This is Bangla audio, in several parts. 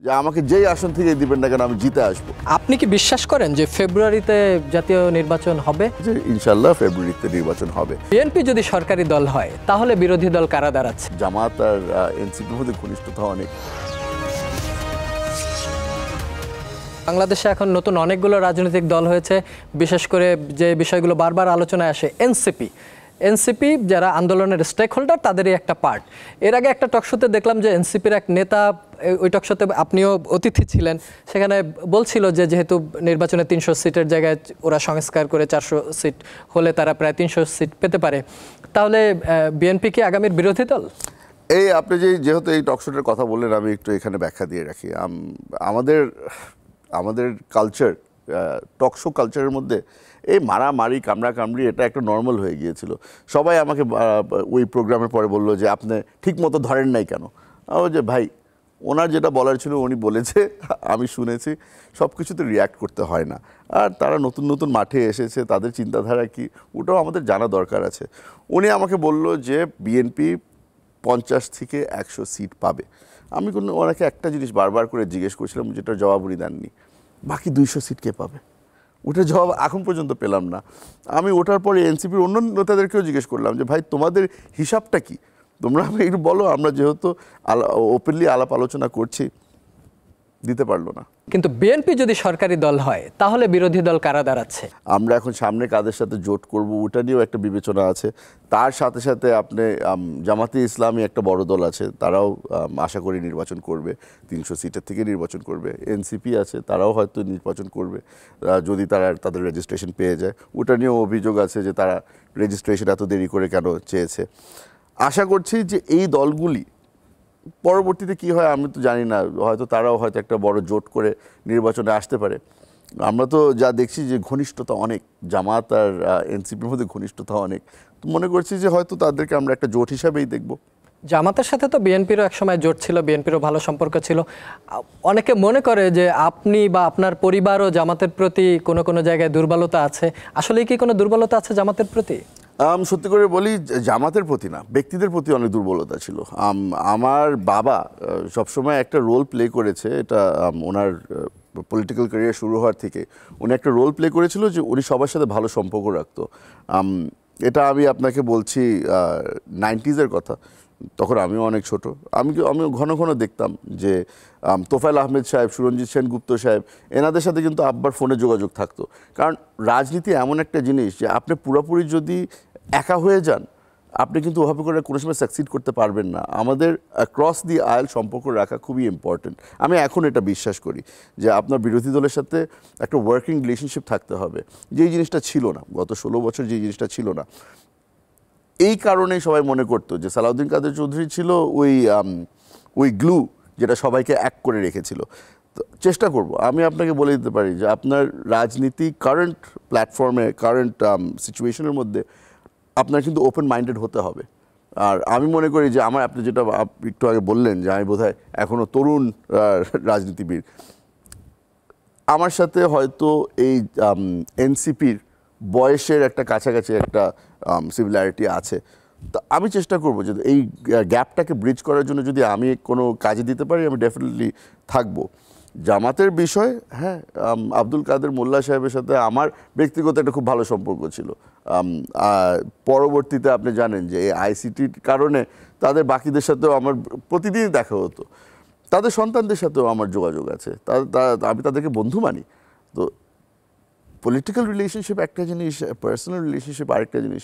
যে আমাকে যেই আসন থেকে দিবেন না কেন আমি জিতে আসবো। আপনি কি বিশ্বাস করেন যে ফেব্রুয়ারিতে জাতীয় নির্বাচন হবে? যে ইনশাল্লাহ ফেব্রুয়ারিতে নির্বাচন হবে। বিএনপি যদি সরকারি দল হয় তাহলে বিরোধী দল কারা দাঁড়াচ্ছে? জামাত আর এনসিপির মধ্যে ঘনিষ্ঠতা অনেক। বাংলাদেশে এখন নতুন অনেকগুলো রাজনৈতিক দল হয়েছে, বিশেষ করে যে বিষয়গুলো বারবার আলোচনায় আসে এনসিপি যারা আন্দোলনের স্টেক হোল্ডার তাদেরই একটা পার্ট। এর আগে একটা টকশোতে দেখলাম যে এনসিপির এক নেতা, ওই টকশোতে আপনিও অতিথি ছিলেন, সেখানে বলছিল যে যেহেতু নির্বাচনে 300 সিটের জায়গায় ওরা সংস্কার করে 400 সিট হলে তারা প্রায় 300 সিট পেতে পারে। তাহলে বিএনপি কি আগামীর বিরোধী দল? এই আপনি যেহেতু এই টকশোটার কথা বললেন, আমি একটু এখানে ব্যাখ্যা দিয়ে রাখি। আমাদের কালচার, টকশো কালচারের মধ্যে এই মারামারি কামড়াকামড়ি এটা একটা নর্মাল হয়ে গিয়েছিল। সবাই আমাকে ওই প্রোগ্রামের পরে বললো যে আপনি ঠিক মতো ধরেন নাই কেন। যে ভাই, ওনার যেটা বলার ছিল উনি বলেছে, আমি শুনেছি, সব কিছুতে রিয়্যাক্ট করতে হয় না। আর তারা নতুন নতুন মাঠে এসেছে, তাদের চিন্তাধারা কি ওটাও আমাদের জানা দরকার আছে। উনি আমাকে বলল যে বিএনপি 50 থেকে 100 সিট পাবে। আমি ওনাকে একটা জিনিস বারবার করে জিজ্ঞেস করছিলাম, যেটার জবাব উনি দেননি, বাকি 200 সিট কে পাবে? ওটার জবাব এখন পর্যন্ত পেলাম না। আমি ওটার পরে এনসিপির অন্য নেতাদেরকেও জিজ্ঞেস করলাম যে ভাই, তোমাদের হিসাবটা কি? তোমরা আমি একটু বলো। আমরা যেহেতু ওপেনলি আলাপ আলোচনা করছি, দিতে পারলো না। কিন্তু বিএনপি যদি সরকারি দল হয় তাহলে বিরোধী দল কারা দাঁড়াচ্ছে? আমরা এখন সামনে কাদের সাথে জোট করব ওটা নিয়েও একটা বিবেচনা আছে। তার সাথে সাথে আপনি জামাতে ইসলামী একটা বড় দল আছে, তারাও আশা করি নির্বাচন করবে, 300 সিটের থেকে নির্বাচন করবে। এনসিপি আছে, তারাও হয়তো নির্বাচন করবে যদি তাদের রেজিস্ট্রেশন পেয়ে যায়। ওটা নিয়েও অভিযোগ আছে যে তারা রেজিস্ট্রেশন এত দেরি করে কেন চেয়েছে। আশা করছি যে এই দলগুলি পরবর্তীতে কি হয় আমি তো জানি না, হয়তো তারাও হয়তো একটা বড় জোট করে নির্বাচনে আসতে পারে। আমরা তো যা দেখছি যে ঘনিষ্ঠতা অনেক, জামাত আর এনসিপির মধ্যে ঘনিষ্ঠতা অনেক। তো মনে করছি যে হয়তো তাদেরকে আমরা একটা জোট হিসাবেই দেখব। জামাতের সাথে তো বিএনপিরও একসময় জোট ছিল, বিএনপিরও ভালো সম্পর্ক ছিল। অনেকে মনে করে যে আপনি বা আপনার পরিবারও জামাতের প্রতি কোনো কোনো জায়গায় দুর্বলতা আছে। আসলে কি কোনো দুর্বলতা আছে জামাতের প্রতি? সত্যি করে বলি, জামাতের প্রতি না, ব্যক্তিদের প্রতি অনেক দুর্বলতা ছিল। আমার বাবা সবসময় একটা রোল প্লে করেছে, এটা ওনার পলিটিক্যাল ক্যারিয়ার শুরু হওয়ার থেকে উনি একটা রোল প্লে করেছিল যে উনি সবার সাথে ভালো সম্পর্ক রাখতো। এটা আমি আপনাকে বলছি 90s কথা, তখন আমিও অনেক ছোট। আমি ঘন ঘন দেখতাম যে তোফায়েল আহমেদ সাহেব, সুরঞ্জিত সেনগুপ্ত সাহেব, এনাদের সাথে কিন্তু আব্বার ফোনে যোগাযোগ থাকতো। কারণ রাজনীতি এমন একটা জিনিস যে আপনি পুরোপুরি যদি একা হয়ে যান, আপনি কিন্তু ওভাবে করে কোনো সময় সাকসিড করতে পারবেন না। আমাদের ক্রস দি আয়াল সম্পর্ক রাখা খুবই ইম্পর্টেন্ট। আমি এখন এটা বিশ্বাস করি যে আপনার বিরোধী দলের সাথে একটা ওয়ার্কিং রিলেশনশিপ থাকতে হবে, যেই জিনিসটা ছিল না গত 16 বছর, যে জিনিসটা ছিল না। এই কারণেই সবাই মনে করতো যে সালাউদ্দিন কাদের চৌধুরী ছিল ওই গ্লু যেটা সবাইকে এক করে রেখেছিল। তো চেষ্টা করব, আমি আপনাকে বলে দিতে পারি যে আপনার রাজনীতি কারেন্ট প্ল্যাটফর্মে, কারেন্ট সিচুয়েশনের মধ্যে আপনার কিন্তু ওপেন মাইন্ডেড হতে হবে। আর আমি মনে করি যে আপনি যেটা একটু আগে বললেন যে আমি বোধহয় এখনও তরুণ রাজনীতিবিদ, আমার সাথে হয়তো এই এনসিপির বয়সের একটা কাছাকাছি একটা সিমিলারিটি আছে। তো আমি চেষ্টা করব যে এই গ্যাপটাকে ব্রিজ করার জন্য যদি আমি কোনো কাজে দিতে পারি, আমি ডেফিনেটলি থাকবো। জামাতের বিষয়, হ্যাঁ, আব্দুল কাদের মোল্লা সাহেবের সাথে আমার ব্যক্তিগত একটা খুব ভালো সম্পর্ক ছিল। পরবর্তীতে আপনি জানেন যে এই আইসিটির কারণে তাদের বাকিদের সাথেও আমার প্রতিদিনই দেখা হতো, তাদের সন্তানদের সাথেও আমার যোগাযোগ আছে, আমি তাদেরকে বন্ধু মানি। তো পলিটিক্যাল রিলেশনশিপ একটা জিনিস, পার্সোনাল রিলেশনশিপ আরেকটা জিনিস,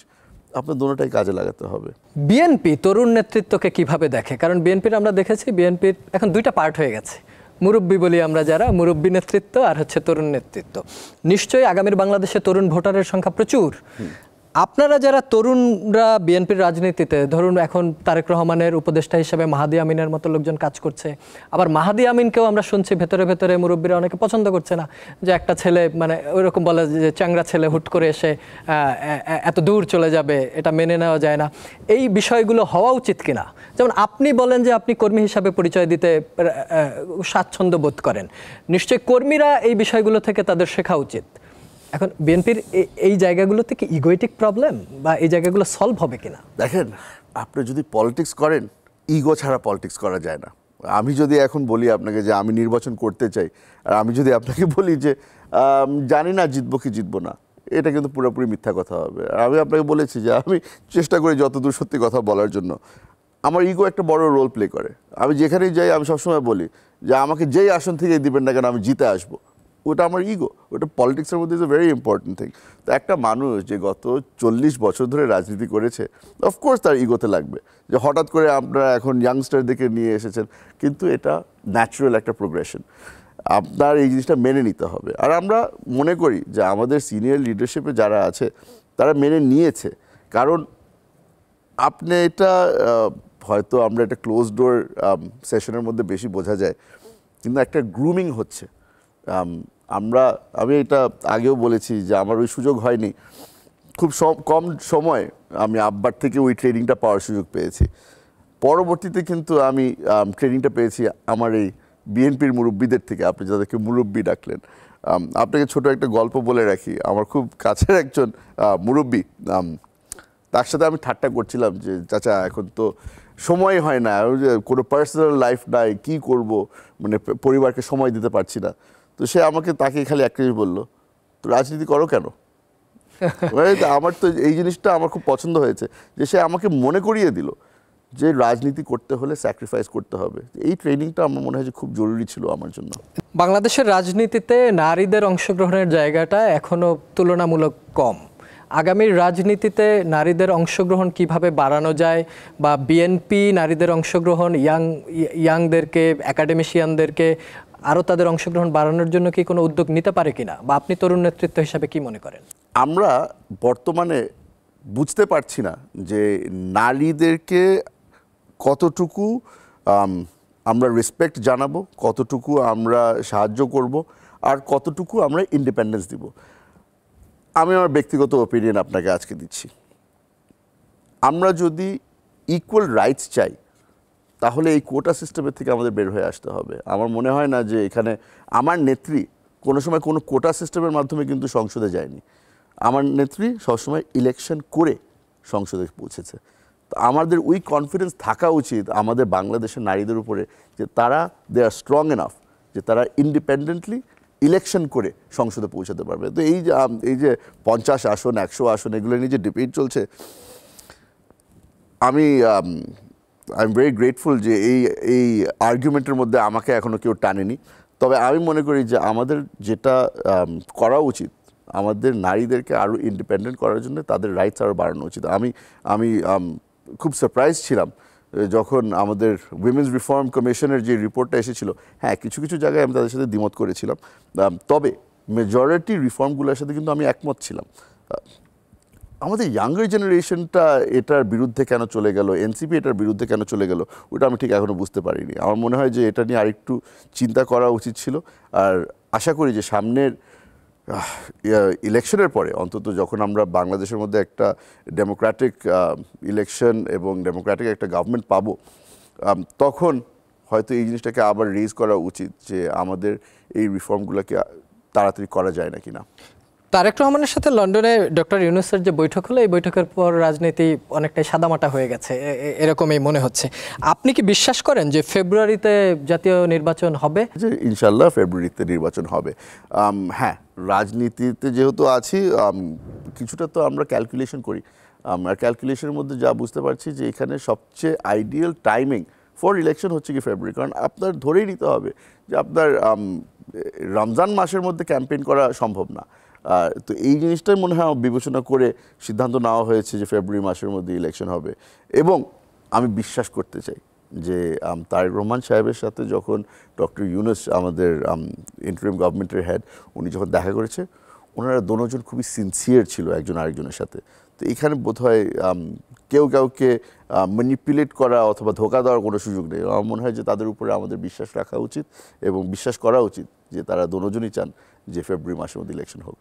আপনার দুটোটাই কাজে লাগাতে হবে। বিএনপি তরুণ নেতৃত্বকে কিভাবে দেখে? কারণ বিএনপির আমরা দেখেছি, বিএনপির এখন দুইটা পার্ট হয়ে গেছে, মুরব্বী বলি আমরা যারা, মুরব্বী নেতৃত্ব আর হচ্ছে তরুণ নেতৃত্ব। নিশ্চয়ই আগামীর বাংলাদেশে তরুণ ভোটারের সংখ্যা প্রচুর। আপনারা যারা তরুণরা বিএনপির রাজনীতিতে, ধরুন এখন তারেক রহমানের উপদেষ্টা হিসেবে মাহাদি আমিনের মতো লোকজন কাজ করছে, আবার মাহাদি আমিনকেও আমরা শুনছি ভেতরে ভেতরে মুরব্বীরা অনেকে পছন্দ করছে না, যে একটা ছেলে মানে ওইরকম বলে যে চ্যাংরা ছেলে হুট করে এসে এত দূর চলে যাবে, এটা মেনে নেওয়া যায় না। এই বিষয়গুলো হওয়া উচিত কিনা? যেমন আপনি বলেন যে আপনি কর্মী হিসাবে পরিচয় দিতে স্বাচ্ছন্দ্য বোধ করেন, নিশ্চয়ই কর্মীরা এই বিষয়গুলো থেকে তাদের শেখা উচিত। এখন বিএনপির এই জায়গাগুলো থেকে ইগোয়েটিক প্রবলেম বা এই জায়গাগুলো সলভ হবে কিনা? দেখেন, আপনি যদি পলিটিক্স করেন, ইগো ছাড়া পলিটিক্স করা যায় না। আমি যদি এখন বলি আপনাকে যে আমি নির্বাচন করতে চাই, আর আমি যদি আপনাকে বলি যে জানি না জিতবো কি জিতবো না, এটা কিন্তু পুরোপুরি মিথ্যা কথা হবে। আর আমি আপনাকে বলেছি যে আমি চেষ্টা করি যতদূর সত্যি কথা বলার জন্য। আমার ইগো একটা বড় রোল প্লে করে। আমি যেখানেই যাই আমি সবসময় বলি যে আমাকে যেই আসন থেকে দিবেন না কেন আমি জিতে আসবো। ওটা আমার ইগো, ওটা পলিটিক্সের মধ্যে is a very important thing. তো একটা মানুষ যে গত 40 বছর ধরে রাজনীতি করেছে, অফকোর্স তার ইগোতে লাগবে যে হঠাৎ করে আপনারা এখন ইয়াংস্টারদেরকে নিয়ে এসেছেন, কিন্তু এটা ন্যাচারাল একটা প্রোগ্রেশন। আপনার এই জিনিসটা মেনে নিতে হবে। আর আমরা মনে করি যে আমাদের সিনিয়র লিডারশিপে যারা আছে তারা মেনে নিয়েছে, কারণ আপনি এটা হয়তো আমরা একটা ক্লোজ ডোর সেশনের মধ্যে বেশি বোঝা যায়, কিন্তু একটা গ্রুমিং হচ্ছে। আমি এটা আগেও বলেছি যে আমার ওই সুযোগ হয়নি, খুব কম সময় আমি আব্বার থেকে ওই ট্রেনিংটা পাওয়ার সুযোগ পেয়েছি। পরবর্তীতে কিন্তু আমি ট্রেনিংটা পেয়েছি আমার এই বিএনপির মুরব্বীদের থেকে, আপনি যাদেরকে মুরব্বী ডাকলেন। আপনাকে ছোট একটা গল্প বলে রাখি। আমার খুব কাছের একজন মুরব্বী, তার সাথে আমি ঠাট্টা করছিলাম যে চাচা এখন তো সময় হয় না, কোনো পার্সোনাল লাইফ নাই, কী করব, মানে পরিবারকে সময় দিতে পারছি না। তো সে আমাকে তাকে খালি একটা জিনিস বললো, তো রাজনীতি করো কেন? আমার তো এই জিনিসটা আমার খুব পছন্দ হয়েছে যে সে আমাকে মনে করিয়ে দিল যে রাজনীতি করতে হলে স্যাক্রিফাইস করতে হবে। এই ট্রেনিংটা আমার মনে হয় যে খুব জরুরি ছিল আমার জন্য। বাংলাদেশের রাজনীতিতে নারীদের অংশগ্রহণের জায়গাটা এখনো তুলনামূলক কম। আগামীর রাজনীতিতে নারীদের অংশগ্রহণ কিভাবে বাড়ানো যায়, বা বিএনপি নারীদের অংশগ্রহণ, ইয়াংদেরকে, একাডেমিশিয়ানদেরকে আরও তাদের অংশগ্রহণ বাড়ানোর জন্য কি কোনো উদ্যোগ নিতে পারে কিনা, বা আপনি তরুণ নেতৃত্ব হিসাবে কি মনে করেন? আমরা বর্তমানে বুঝতে পারছি না যে নারীদেরকে কতটুকু আমরা রেসপেক্ট জানাবো, কতটুকু আমরা সাহায্য করব, আর কতটুকু আমরা ইন্ডিপেন্ডেন্স দিব। আমি আমার ব্যক্তিগত ওপিনিয়ন আপনাকে আজকে দিচ্ছি। আমরা যদি ইকুয়াল রাইটস চাই তাহলে এই কোটা সিস্টেমের থেকে আমাদের বের হয়ে আসতে হবে। আমার মনে হয় না যে এখানে আমার নেত্রী কোনো সময় কোনো কোটা সিস্টেমের মাধ্যমে কিন্তু সংসদে যায়নি। আমার নেত্রী সবসময় ইলেকশন করে সংসদে পৌঁছেছে। তো আমাদের ওই কনফিডেন্স থাকা উচিত আমাদের বাংলাদেশের নারীদের উপরে যে তারা দে আর স্ট্রং এনাফ যে তারা ইন্ডিপেন্ডেন্টলি ইলেকশন করে সংসদে পৌঁছাতে পারবে। তো এই যে 50 আসন 100 আসন এগুলো নিয়ে যে ডিবেট চলছে, আই এম ভেরি গ্রেটফুল যে এই আর্গুমেন্টের মধ্যে আমাকে এখনও কেউ টানেনি। তবে আমি মনে করি যে আমাদের যেটা করা উচিত, আমাদের নারীদেরকে আরও ইন্ডিপেন্ডেন্ট করার জন্য তাদের রাইটস আরও বাড়ানো উচিত। আমি খুব সারপ্রাইজ ছিলাম যখন আমাদের উইমেন্স রিফর্ম কমিশনের যে রিপোর্টটা এসেছিল। হ্যাঁ, কিছু কিছু জায়গায় আমি তাদের সাথে দ্বিমত করেছিলাম, তবে মেজরিটি রিফর্মগুলোর সাথে কিন্তু আমি একমত ছিলাম। আমাদের ইয়াঙ্গার জেনারেশনটা এটার বিরুদ্ধে কেন চলে গেল, এনসিপি এটার বিরুদ্ধে কেন চলে গেল, ওটা আমি ঠিক এখনও বুঝতে পারিনি। আমার মনে হয় যে এটা নিয়ে আরেকটু চিন্তা করা উচিত ছিল। আর আশা করি যে সামনের ইলেকশনের পরে অন্তত যখন আমরা বাংলাদেশের মধ্যে একটা ডেমোক্রেটিক ইলেকশন এবং ডেমোক্রেটিক একটা গভর্নমেন্ট পাবো, তখন হয়তো এই জিনিসটাকে আবার রেজ করা উচিত যে আমাদের এই রিফর্মগুলোকে তাড়াতাড়ি করা যায় না কিনা। তারেক রহমানের সাথে লন্ডনে ডক্টর ইউনূসের যে বৈঠক হলো, এই বৈঠকের পর রাজনীতি অনেকটাই সাদামাটা হয়ে গেছে, এরকমই মনে হচ্ছে। আপনি কি বিশ্বাস করেন যে ফেব্রুয়ারিতে জাতীয় নির্বাচন হবে? যে ইনশাল্লাহ ফেব্রুয়ারিতে নির্বাচন হবে। হ্যাঁ, রাজনীতিতে যেহেতু আছি কিছুটা তো আমরা ক্যালকুলেশন করি। আর ক্যালকুলেশনের মধ্যে যা বুঝতে পারছি যে এখানে সবচেয়ে আইডিয়াল টাইমিং ফর ইলেকশন হচ্ছে কি ফেব্রুয়ারি। কারণ আপনার ধরেই নিতে হবে যে আপনার রমজান মাসের মধ্যে ক্যাম্পেইন করা সম্ভব না। তো এই জিনিসটাই মনে হয় বিবেচনা করে সিদ্ধান্ত নেওয়া হয়েছে যে ফেব্রুয়ারি মাসের মধ্যে ইলেকশন হবে। এবং আমি বিশ্বাস করতে চাই যে তারেক রহমান সাহেবের সাথে যখন ডক্টর ইউনূস আমাদের ইন্টারিম গভর্নমেন্টের হেড, উনি যখন দেখা করেছে, ওনারা দুজন খুবই সিনসিয়ার ছিল একজন আরেকজনের সাথে। তো এখানে বোধহয় কেউ কাউকে ম্যানিপুলেট করা অথবা ধোঁকা দেওয়ার কোনো সুযোগ নেই। আমার মনে হয় যে তাদের উপরে আমাদের বিশ্বাস রাখা উচিত এবং বিশ্বাস করা উচিত যে তারা দুজনই চান যে ফেব্রুয়ারি মাসের মধ্যে ইলেকশন হোক।